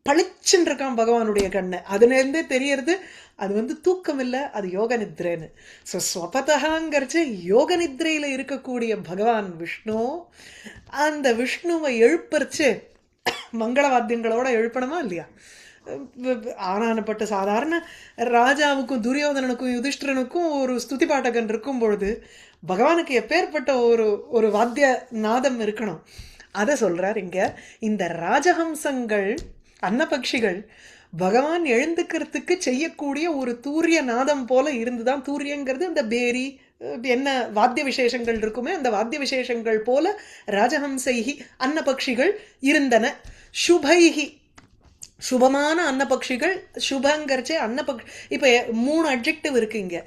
பளிச்சுன்னு இருக்கான் பகவானுடைய கண்ணை. அதுலேருந்தே தெரியறது அது வந்து தூக்கம் இல்லை, அது யோக நித்ரைன்னு. ஸோ ஸ்வபதகாங்கிறச்சு யோக நித்ரையில் இருக்கக்கூடிய பகவான் விஷ்ணு. அந்த விஷ்ணுவை எழுப்பறிச்சு மங்கள வாத்தியங்களோட எழுப்பணுமா இல்லையா? ஆனானப்பட்ட சாதாரண ராஜாவுக்கும் துரியோதனனுக்கும் யுதிஷ்டிரனுக்கும் ஒரு ஸ்துதி பாட்டகன் இருக்கும் பொழுது பகவானுக்கு எப்பேற்பட்ட ஒரு வாத்திய நாதம் இருக்கணும். அதை சொல்றார் இங்க. இந்த ராஜஹம்சங்கள், அன்னபக்ஷிகள் பகவான் எழுந்துக்கிறதுக்கு செய்யக்கூடிய ஒரு தூரிய நாதம் போல இருந்துதான். தூரியங்கிறது அந்த பேரி என்ன வாத்திய விசேஷங்கள் இருக்குமே, அந்த வாத்திய விசேஷங்கள் போல ராஜஹம்சைஹி அன்னபக்ஷிகள் இருந்தன. சுபைஹி சுபமான அன்னபக்ஷிகள். சுபங்கரிச்சே அன்னபக்ஷி. இப்போ 3 அட்ஜெக்டிவ் இருக்கு இங்க.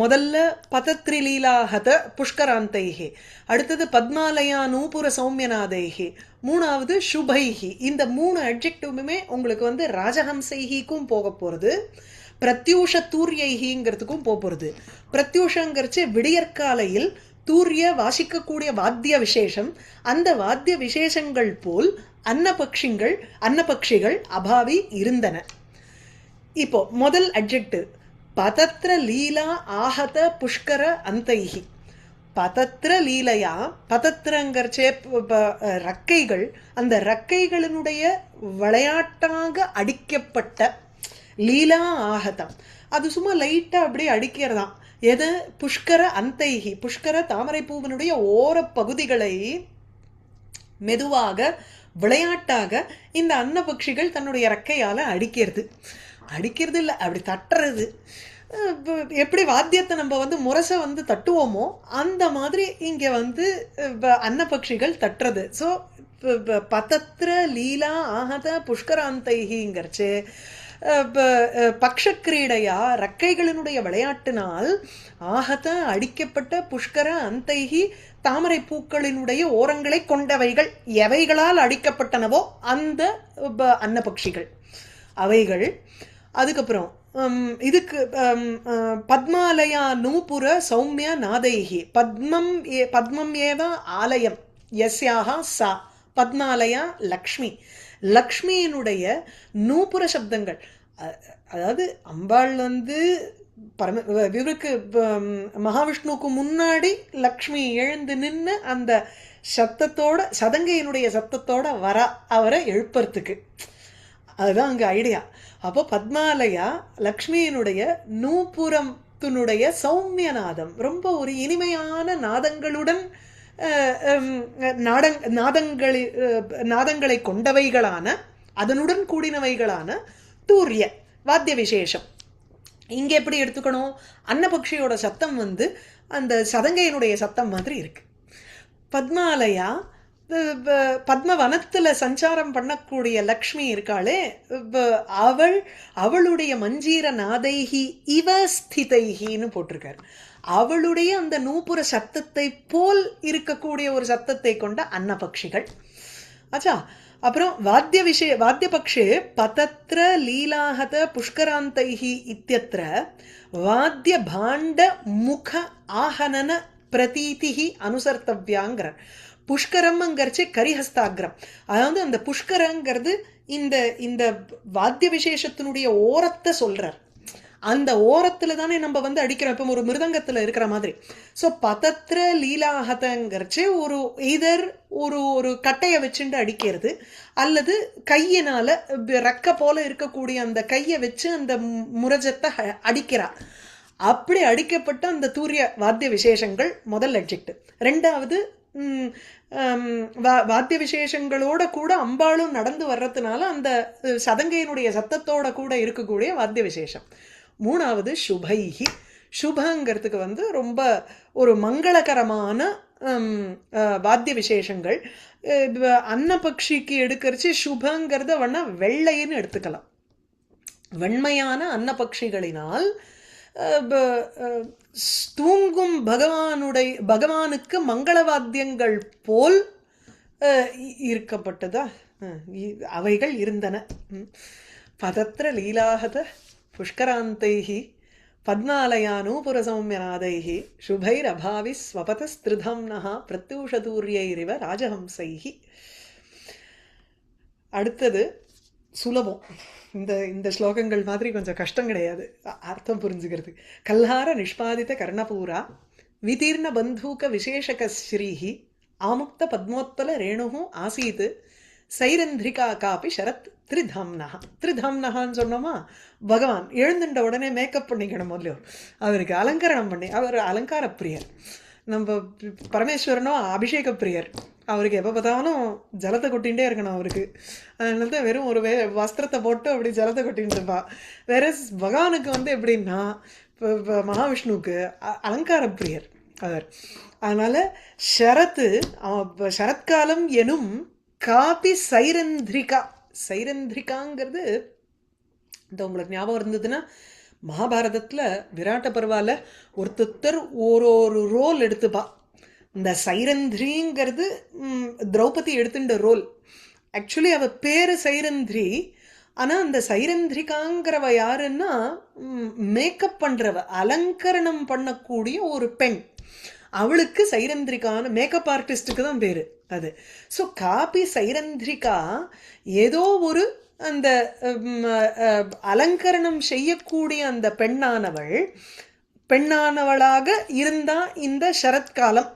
முதல்ல பதத்ரிலீலாஹத புஷ்கராந்தைஹி, அடுத்தது பத்மாலயா நூபுர சௌமியநாதைஹி, மூணாவது சுபைஹி. இந்த 3 அட்ஜெக்டிவுமே உங்களுக்கு வந்து ராஜஹம்சைஹிக்கும் போக போகிறது, பிரத்யூஷ தூரியைஹிங்கிறதுக்கும் போக போகிறது. பிரத்யூஷங்கிறச்சு விடியற்காலையில் தூரிய வாசிக்கக்கூடிய வாத்திய விசேஷம். அந்த வாத்திய விசேஷங்கள் போல் அன்னபக்ஷிகள் அபாவி இருந்தன. இப்போ முதல் அட்ஜெக்டிவ் பதத்ர லீலா ஆஹத புஷ்கர அந்தைஹி. பதத்ர லீலையா, பதத்திரங்கர்ச்சே ரக்கைகள், அந்த ரக்கைகளினுடைய விளையாட்டாக அடிக்கப்பட்ட லீலா ஆகதம். அது சும்மா லைட்டாக அப்படியே அடிக்கிறதாம். எது? புஷ்கர அந்தைஹி, புஷ்கர தாமரை பூவினுடைய ஓர பகுதிகளை மெதுவாக விளையாட்டாக இந்த அன்னபக்ஷிகள் தன்னுடைய ரெக்கையால் அடிக்கிறது இல்லை, அப்படி தட்டுறது. எப்படி வாத்தியத்தை நம்ம வந்து முரசை வந்து தட்டுவோமோ அந்த மாதிரி இங்கே வந்து அன்னபக்ஷிகள் தட்டுறது. ஸோ பதத்திர லீலா ஆகத புஷ்கராந்தைஹிங்கிறச்சு பக்ஷக்கிரீடையா ரக்கைகளினுடைய விளையாட்டினால் ஆகத அடிக்கப்பட்ட புஷ்கர அந்தைஹி தாமரை பூக்களினுடைய ஓரங்களை கொண்டவைகள் எவைகளால் அடிக்கப்பட்டனவோ அந்த அன்னபக்ஷிகள் அவைகள். அதுக்கப்புறம் இதுக்கு பத்மாலயா நூபுர சௌமிய நாதைஹி. பத்மம் ஏவ ஆலயம் யஸ்யாக சா பத்மாலயா லக்ஷ்மி. லக்ஷ்மியினுடைய நூபுர சப்தங்கள், அதாவது அம்பாள் வந்து இவருக்கு மகாவிஷ்ணுவுக்கு முன்னாடி லக்ஷ்மி எழுந்து நின்று அந்த சத்தத்தோட சதங்கையினுடைய சத்தத்தோட வர அவரை எழுப்புறதுக்கு, அதுதான் அங்கே ஐடியா. அப்போ பத்மாலயா லக்ஷ்மியினுடைய நூபுரத்தினுடைய சௌமியநாதம், ரொம்ப ஒரு இனிமையான நாதங்களுடன் நாதங்களை கொண்டவைகளான அதனுடன் கூடினவைகளான தூரிய வாத்திய விசேஷம். இங்கே எப்படி எடுத்துக்கணும்? அன்னபக்ஷியோட சத்தம் வந்து அந்த சதங்கையினுடைய சத்தம் மாதிரி இருக்கு. பத்மாலயா பத்மவனத்தில் சஞ்சாரம் பண்ணக்கூடிய லக்ஷ்மி இருக்காளே, அவளுடைய மஞ்சீர நாதைஹி இவ ஸ்திதைஹின்னு போட்டிருக்காரு. அவளுடைய அந்த நூபுர சத்தத்தை போல் இருக்கக்கூடிய ஒரு சத்தத்தை கொண்ட அன்னபக்ஷிகள். ஆச்சா. அப்புறம் வாத்தியபக்ஷே பதத்ர லீலாஹத புஷ்கராந்தைஹி இத்தியத்ர வாத்திய பாண்ட முக ஆஹனன பிரதீதிஹி அனுசர்த்தவ்யாங்கிற. புஷ்கரம்ங்கிறச்சு கரிஹஸ்தாகிரம். அதாவது அந்த புஷ்கரங்கிறது இந்த இந்த வாத்திய விசேஷத்தினுடைய ஓரத்தை சொல்றார். அந்த ஓரத்தில் தானே நம்ம வந்து அடிக்கிறோம், இப்போ ஒரு மிருதங்கத்தில் இருக்கிற மாதிரி. ஸோ பதத்திர லீலாகதங்கிறச்சு ஒரு கட்டையை வச்சுட்டு அடிக்கிறது, அல்லது கையினால் ரெக்க போல இருக்கக்கூடிய அந்த கையை வச்சு அந்த முரஜத்தை அடிக்கிறா. அப்படி அடிக்கப்பட்ட அந்த தூரிய வாத்திய விசேஷங்கள் முதல் அட்ஜெக்டிவ். ரெண்டாவது வாத்திய விசேஷங்களோட கூட அம்பாளும் நடந்து வர்றதுனால அந்த சதங்கையினுடைய சத்தத்தோட கூட இருக்கக்கூடிய வாத்திய விசேஷம். மூணாவது சுபைஹி. சுபங்கிறதுக்கு வந்து ரொம்ப ஒரு மங்களகரமான வாத்திய விசேஷங்கள். அன்னபக்ஷிக்கு எடுக்கிறச்சு சுபங்கிறத வேணா வெள்ளைன்னு எடுத்துக்கலாம். வெண்மையான அன்னபக்ஷிகளினால் தூங்கும் பகவானுக்கு மங்களவாத்தியங்கள் போல் இருக்கப்பட்டதா அவைகள் இருந்தன. பதத்திர லீலாகத புஷ்கராந்தைஹி பத்மாலயா நூபுர சௌமியநாதைஹி சுபைரபாவி ஸ்வபதஸ்திருதம்னஹ பிரத்யூஷதூரியைரிவ ராஜஹம்சைஹி. அடுத்தது சுலபம். இந்த ஸ்லோகங்கள் மாதிரி கொஞ்சம் கஷ்டம் கிடையாது அர்த்தம் புரிஞ்சுக்கிறது. கல்ஹார நிஷ்பாதித கர்ணபூரா விதீர்ண பந்தூக விசேஷக ஸ்ரீஹி ஆமுக்த பத்மோத்பல ரேணு ஆசீத் சைரந்திரிகா காப்பி சரத் திரிதாம்னஹான்னு சொன்னோமா, பகவான் எழுந்துட்ட உடனே மேக்கப் பண்ணிக்கணும். முதல்ல அவருக்கு அலங்காரம் பண்ணி, அவர் அலங்கார பிரியர். நம்ம பரமேஸ்வரனோ அபிஷேக பிரியர். அவருக்கு எப்போ பார்த்தாலும் ஜலத்தை கொட்டிகிட்டே இருக்கணும் அவருக்கு. அதனால தான் வெறும் ஒரு வஸ்திரத்தை போட்டு அப்படி ஜலத்தை கொட்டின்னு இருப்பா. வேற பகவானுக்கு வந்து எப்படின்னா, இப்போ மகாவிஷ்ணுவுக்கு அலங்கார பிரியர் அவர். அதனால் சரத்காலம் எனும் காபி சைரந்திரிகா சைரந்திரிகாங்கிறது இந்த உங்களுக்கு ஞாபகம் இருந்ததுன்னா மகாபாரதத்தில் விராட்ட பருவால ஒருத்தர் ஒரு ரோல் எடுத்துப்பா. இந்த சைரந்திரிங்கிறது திரௌபதி எடுத்துட்ட ரோல். ஆக்சுவலி அவ பேரு சைரந்திரி. ஆனால் அந்த சைரந்திரிகாங்கிறவ யாருன்னா மேக்கப் பண்ணுறவ, அலங்கரணம் பண்ணக்கூடிய ஒரு பெண். அவளுக்கு சைரந்திரிகான்னு மேக்கப் ஆர்டிஸ்டுக்கு தான் பேர் அது. ஸோ காபி சைரந்திரிகா ஏதோ ஒரு அந்த அலங்கரணம் செய்யக்கூடிய அந்த பெண்ணானவளாக இருந்தா இந்த சரத்காலம்.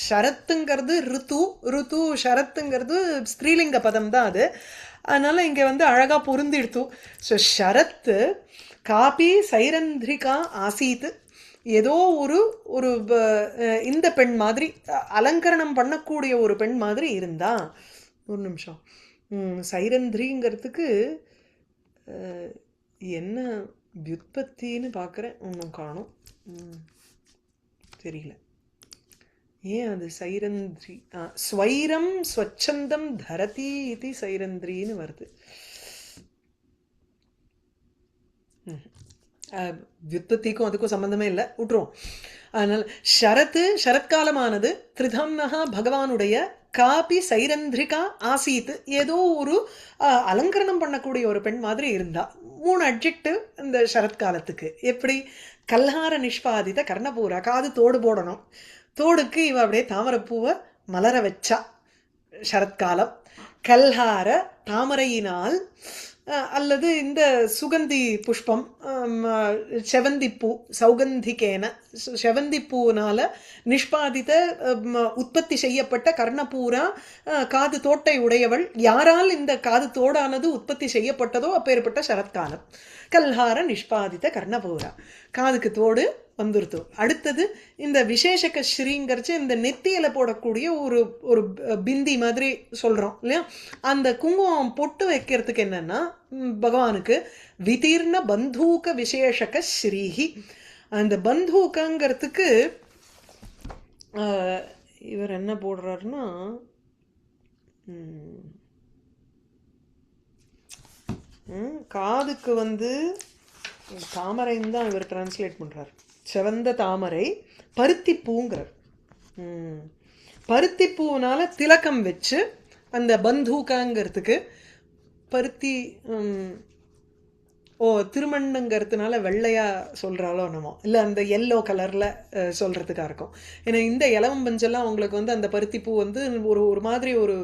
ஷரத்துங்கிறது ருத்து ஷரத்துங்கிறது ஸ்திரீலிங்க பதம் தான் அது. அதனால இங்கே அழகாக பொருந்திடுத்து. ஸோ ஷரத்து காபி சைரந்திரிகா ஆசீத்து, ஏதோ ஒரு இந்த பெண் மாதிரி அலங்கரணம் பண்ணக்கூடிய ஒரு பெண் மாதிரி இருந்தா. ஒரு நிமிஷம், சைரந்திரிங்கிறதுக்கு என்ன வியுத்பத்தின்னு பார்க்குறேன், ஒன்றும் காணும், தெரியல ஏன் அது சைரந்திரி. ஸ்வைரம் ஸ்வச்சந்தம் தரதி இது சைரந்திரின்னு வருது. வியுத்பத்திக்கும் அதுக்கும் சம்பந்தமே இல்லை, விட்டுருவோம். அதனால சரத்காலமானது திரிதம்னஹா பகவானுடைய காபி சைரந்திரிகா ஆசீத்து, ஏதோ ஒரு அலங்கரணம் பண்ணக்கூடிய ஒரு பெண் மாதிரி இருந்தா. 3 அட்ஜெக்டிவ் இந்த சரத்காலத்துக்கு. எப்படி? கல்ஹார நிஷ்பாதித கர்ணபூரா, காது தோடு போடணும், தோடுக்கு இவ அப்படியே தாமரைப்பூவை மலர வச்சா சரத்காலம். கல்ஹார தாமரையினால் அல்லது இந்த சுகந்தி புஷ்பம் செவந்திப்பூ சௌகந்திகேன செவந்திப்பூனால நிஷ்பாதித்த உற்பத்தி செய்யப்பட்ட கர்ணபூரா காது தோட்டை உடையவள். யாரால் இந்த காது தோடானது உற்பத்தி செய்யப்பட்டதோ அப்பேற்பட்ட சரத்காலம். கல்ஹார நிஷ்பாதித்த கர்ணபூரா, காதுக்கு தோடு வந்துருத்து. அடுத்தது இந்த விசேஷக ஸ்ரீங்கிறச்சு இந்த நெத்தியில போடக்கூடிய ஒரு பிந்தி மாதிரி சொல்றோம் இல்லையா, அந்த குங்குமம் பொட்டு வைக்கிறதுக்கு என்னன்னா பகவானுக்கு விதீர்ண பந்தூக விசேஷக ஸ்ரீஹி. அந்த பந்தூகங்கிறதுக்கு இவர் என்ன போடுறாருன்னா காதுக்கு தாமரைன்னு தான் இவர் டிரான்ஸ்லேட் பண்றார். செவந்த தாமரை பருத்திப்பூங்கிறார். பருத்திப்பூனால திலக்கம் வச்சு அந்த பந்தூகாங்கிறதுக்கு பருத்தி திருமண்ணுங்கிறதுனால வெள்ளையா சொல்றாலோ என்னமோ, இல்லை அந்த எல்லோ கலர்ல சொல்றதுக்காக இருக்கும். ஏன்னா இந்த இலவம் பஞ்செல்லாம் உங்களுக்கு அந்த பருத்திப்பூ ஒரு மாதிரி ஒரு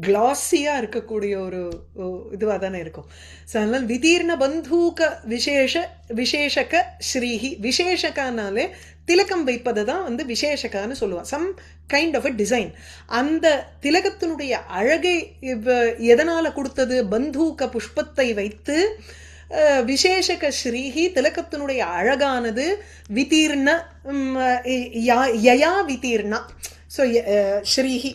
கிளாஸியா இருக்கக்கூடிய ஒரு இதுவாக தானே இருக்கும். ஸோ அதனால விதீர்ண பந்தூக விசேஷக ஸ்ரீஹி. விசேஷகானாலே திலக்கம் வைப்பதை தான் விசேஷகான்னு சொல்லுவாள். Some kind of a design. அந்த திலகத்தினுடைய அழகை எதனால் கொடுத்தது? பந்தூக புஷ்பத்தை வைத்து விசேஷக ஸ்ரீஹி, திலகத்தினுடைய அழகானது விதீர்ண யயா விதீர்ணா. ஸோ ஸ்ரீஹி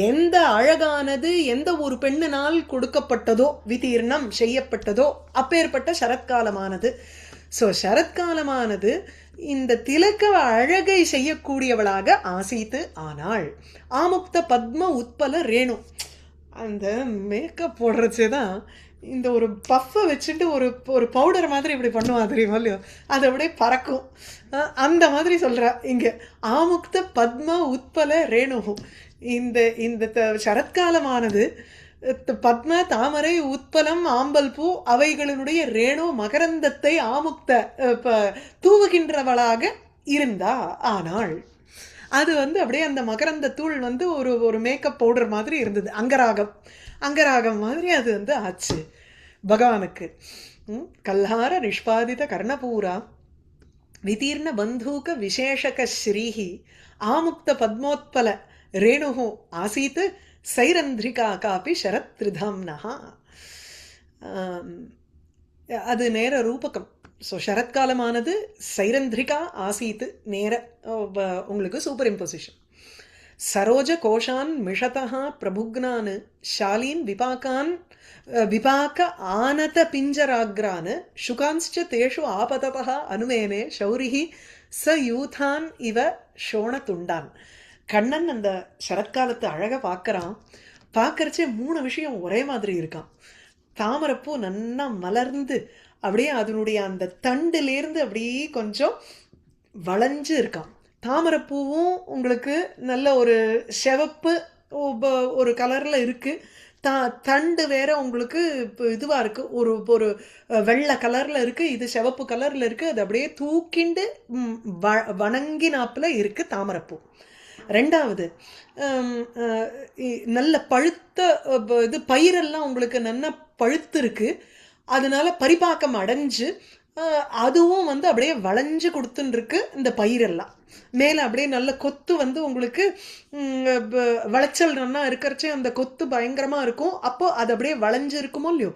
எந்த அழகானது எந்த ஒரு பெண்ணினால் கொடுக்கப்பட்டதோ, விதீர்ணம் செய்யப்பட்டதோ அப்பேற்பட்ட சரத்காலமானது. ஸோ சரத்காலமானது இந்த திலக்க அழகை செய்யக்கூடியவளாக ஆசீத்து ஆனாள். ஆமுக்த பத்ம உத்பல ரேணு. அந்த மேக்கப் போடுறச்சே தான் இந்த ஒரு பஃப்பை வச்சுட்டு ஒரு பவுடர் மாதிரி இப்படி பண்ணுவா தெரியுமா இல்லையோ, அது அப்படியே பறக்கும். அந்த மாதிரி சொல்கிறா இங்கே. ஆமுக்த பத்ம உத்பல ரேணு. இந்த சரத்காலமானது பத்ம தாமரை உத்பலம் ஆம்பல் பூ அவைகளினுடைய ரேணு மகரந்தத்தை ஆமுக்த தூவுகின்றவளாக இருந்தா ஆனாள். அது அப்படியே அந்த மகரந்த தூள் ஒரு மேக்கப் பவுடர் மாதிரி இருந்தது. அங்கராகம் மாதிரி அது ஆச்சு பகவானுக்கு. கல்ஹார நிஷ்பாதித கர்ணபூரா விதீர்ண பந்தூக விசேஷக ஸ்ரீஹி ஆமுக்த பத்மோத்பல ரேணு ஆசீத் சைரந்திரிகா காபி சரத் திரிதாம்னஹா. அது நேர ரூபகம். ஸோ சரத்காலமானது சைரந்திரிகா ஆசீத்து நேர உங்களுக்கு சூப்பர் இம்போசிஷன். சரோஜ கோஷான் மிஷதா பிரபுக்னான் ஷாலீன் விபாக ஆனத பிஞ்சராக்ரான் சுகான்ஸ்ச தேஷு ஆபததா அனுமேனே ஷௌரிஹி ச யூதான் இவ ஷோண துண்டான். கண்ணன் அந்த சரத்காலத்தை அழகாக பார்க்குறான். பார்க்கறச்சே 3 விஷயம் ஒரே மாதிரி இருக்கான். தாமரைப்பூ நன்னா மலர்ந்து அப்படியே அதனுடைய அந்த தண்டுலேருந்து அப்படியே கொஞ்சம் வளைஞ்சு இருக்கான். தாமரைப்பூவும் உங்களுக்கு நல்ல ஒரு சிவப்பு ஒரு கலர்ல இருக்கு. தண்டு வேற உங்களுக்கு இப்போ இதுவா இருக்கு, ஒரு ஒரு வெள்ளை கலர்ல இருக்கு, இது சிவப்பு கலர்ல இருக்கு. அது அப்படியே தூக்கிண்டு வணங்கினாப்புல இருக்கு தாமரைப்பூ. ரெண்டாவது நல்ல பழுத்த இது பயிரெல்லாம் உங்களுக்கு நல்லா பழுத்து இருக்கு, அதனால பரிபாக்கம் அடைஞ்சு அதுவும் வந்து அப்படியே வளைஞ்சு கொடுத்துன்னு இருக்கு. இந்த பயிரெல்லாம் மேலே அப்படியே நல்ல கொத்து வந்து உங்களுக்கு விளைச்சல் நல்லா இருக்கிறச்சே அந்த கொத்து பயங்கரமாக இருக்கும். அப்போ அது அப்படியே வளைஞ்சு இருக்குமோ இல்லையோ,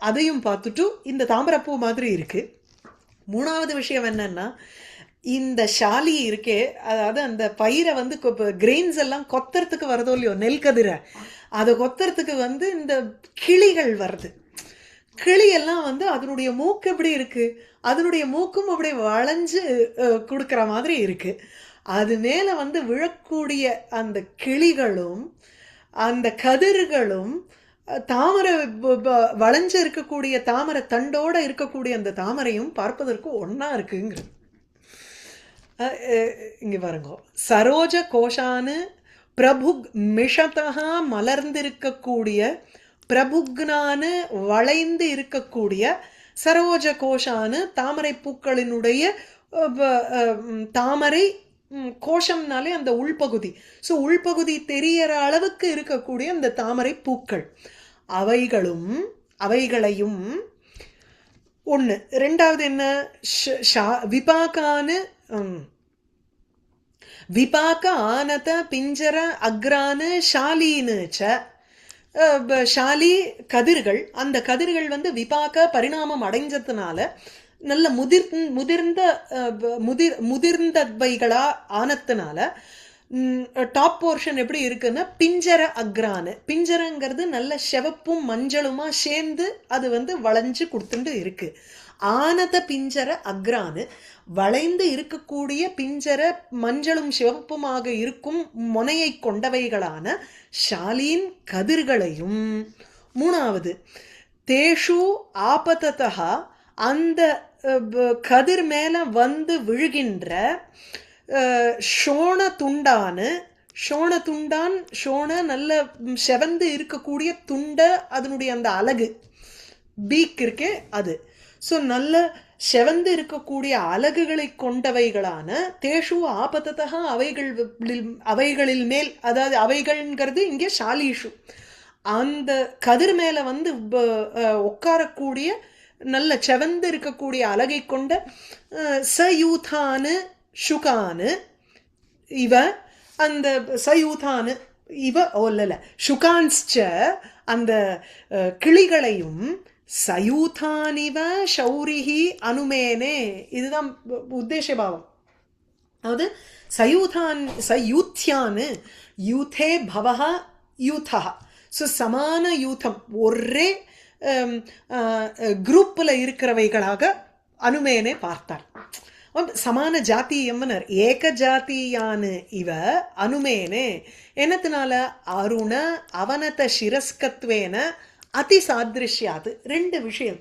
அதையும் பார்த்துட்டு இந்த தாமரைப்பூ மாதிரி இருக்கு. மூணாவது விஷயம் என்னன்னா, இந்த ஷாலி இருக்கே, அதாவது அந்த பயிரை வந்து கிரெயின்ஸ் எல்லாம் கொத்துறதுக்கு வருதோ இல்லையோ, நெல் கதிரை அதை கொத்துறதுக்கு வந்து இந்த கிளிகள் வருது. கிளியெல்லாம் வந்து அதனுடைய மூக்கு எப்படி இருக்கு, அதனுடைய மூக்கும் அப்படியே வளைஞ்சு கொடுக்குற மாதிரி இருக்கு. அது மேலே வந்து விழக்கூடிய அந்த கிளிகளும் அந்த கதிர்களும் தாமரை வளைஞ்சு இருக்கக்கூடிய தாமரை தண்டோட இருக்கக்கூடிய அந்த தாமரையும் பார்ப்பதற்கு ஒன்னா இருக்குங்கிறது. இங்கே பாருங்க, சரோஜ கோஷானு பிரபுக் மிஷதா மலர்ந்திருக்கக்கூடிய, பிரபுக்னானு வளைந்து இருக்கக்கூடிய, சரோஜ கோஷானு தாமரை பூக்களினுடைய தாமரை கோஷம்னாலே அந்த உள்பகுதி. ஸோ உள்பகுதி தெரியற அளவுக்கு இருக்கக்கூடிய அந்த தாமரை பூக்கள் அவைகளையும் ஒன்று. ரெண்டாவது என்ன, விபாக்கானு விபாக்க ஆனத பிஞ்சர அக்ரானு ஷாலீனு ஷாலி கதிர்கள், அந்த கதிர்கள் வந்து விபாக்க பரிணாமம் அடைஞ்சதுனால நல்ல முதிர்ந்தவைகளா ஆனதுனால டாப் போர்ஷன் எப்படி இருக்குன்னா பிஞ்சர அக்ரானு. பிஞ்சரங்கிறது நல்ல சிவப்பும் மஞ்சளுமா சேர்ந்து அது வந்து வளைஞ்சு கொடுத்துட்டு இருக்கு. ஆனத பிஞ்சர அக்ரானு, வளைந்து இருக்கக்கூடிய பிஞ்சர மஞ்சளும் சிவப்புமாக இருக்கும் முனையை கொண்டவைகளான ஷாலீன் கதிர்களையும். மூணாவது, தேஷு ஆபததா, அந்த கதிர் மேல வந்து விழுகின்ற ஷோண துண்டானு. ஷோண துண்டான், ஷோண நல்ல செவந்து இருக்கக்கூடிய துண்ட, அதனுடைய அந்த அலகு பீக் இருக்கே அது. ஸோ நல்ல செவந்து இருக்கக்கூடிய அலகுகளை கொண்டவைகளான தேஷு ஆபத்ததா, அவைகளில் மேல், அதாவது அவைகள்ங்கிறது இங்கே ஷாலீஷு, அந்த கதிர் மேல வந்து உட்காரக்கூடிய நல்ல செவந்து இருக்கக்கூடிய அலகை கொண்ட சயூதானு சுகானு இவ, அந்த சயூதானு இவ ஓல்ல சுகான்ஸ்ச, அந்த கிளிகளையும் சயூதானிவ ஷௌரிஹி அனுமேனே. இதுதான் உத்தேச பாவம். அதாவது சயூத்யானு யூதே பவஹ யூதா. ஸோ சமான யூதம், ஒரே குரூப்பில் இருக்கிறவைகளாக அனுமேனே பார்த்தார். சமான ஜாத்தீயம்னர் ஏக ஜாத்தீயானு இவ அனுமேனே. என்னத்தினால, அருண அவனத சிரஸ்கத்வேன அதி சாதிருஷ்யாது. ரெண்டு விஷயம்,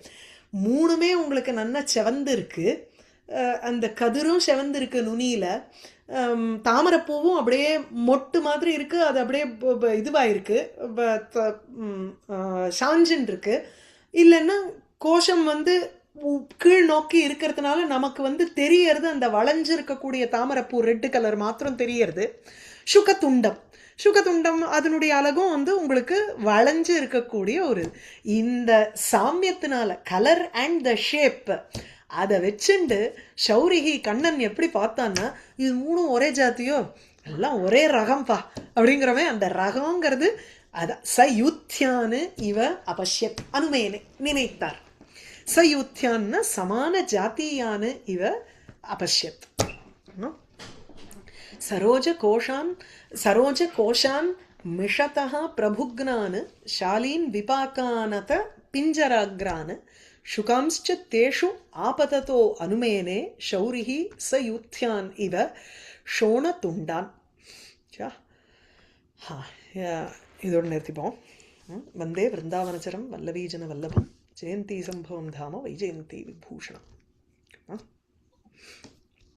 மூணுமே உங்களுக்கு நல்லா செவந்து இருக்கு. அந்த கதிரும் செவந்து இருக்கு நுனியில, தாமரைப்பூவும் அப்படியே மொட்டு மாதிரி இருக்கு, அது அப்படியே இதுவாயிருக்கு, சாஞ்சின் இருக்கு. இல்லைன்னா கோஷம் வந்து கீழ் நோக்கி இருக்கிறதுனால நமக்கு வந்து தெரியறது அந்த வளைஞ்சிருக்கக்கூடிய தாமரைப்பூ ரெட்டு கலர் மாத்திரம் தெரியறது. சுகதுண்டம், சுகதுண்டம் அதனுடைய அழகும் வந்து உங்களுக்கு வளைஞ்சு இருக்கக்கூடிய ஒரு, இந்த சாமியத்தினால கலர் அண்ட் த ஷேப் அதை வச்சுண்டு ஷௌரிகி கண்ணன் எப்படி பார்த்தான்னா, இது மூணும் ஒரே ஜாத்தியோ, எல்லாம் ஒரே ரகம்பா அப்படிங்கிறவன் அந்த ரகங்கிறது அதான் சயுத்தியானு இவ அபஷ்யத் அனுமேனே நினைத்தார். சயுத்தியான்னு சமான ஜாத்தியானு இவ அபஷ்யத். சரோஜ கோஷான் மிஷதா பிரபுக்னான் ஷாலீன் விபாகானத பிஞ்சராக்ரான் சுகாம்ஸ்ச தேஷு ஆபததோ அனுமேனே ஷௌரிஹி சயுத்யான் இவ ஷோண துண்டான். இதோடு நிறுத்திப்போம். வந்தே விருந்தாவனச்சரம் வல்லவீஜன வல்லபம் ஜெயந்தி சம்பவம் தாம வைஜெயந்தி விபூஷணம்.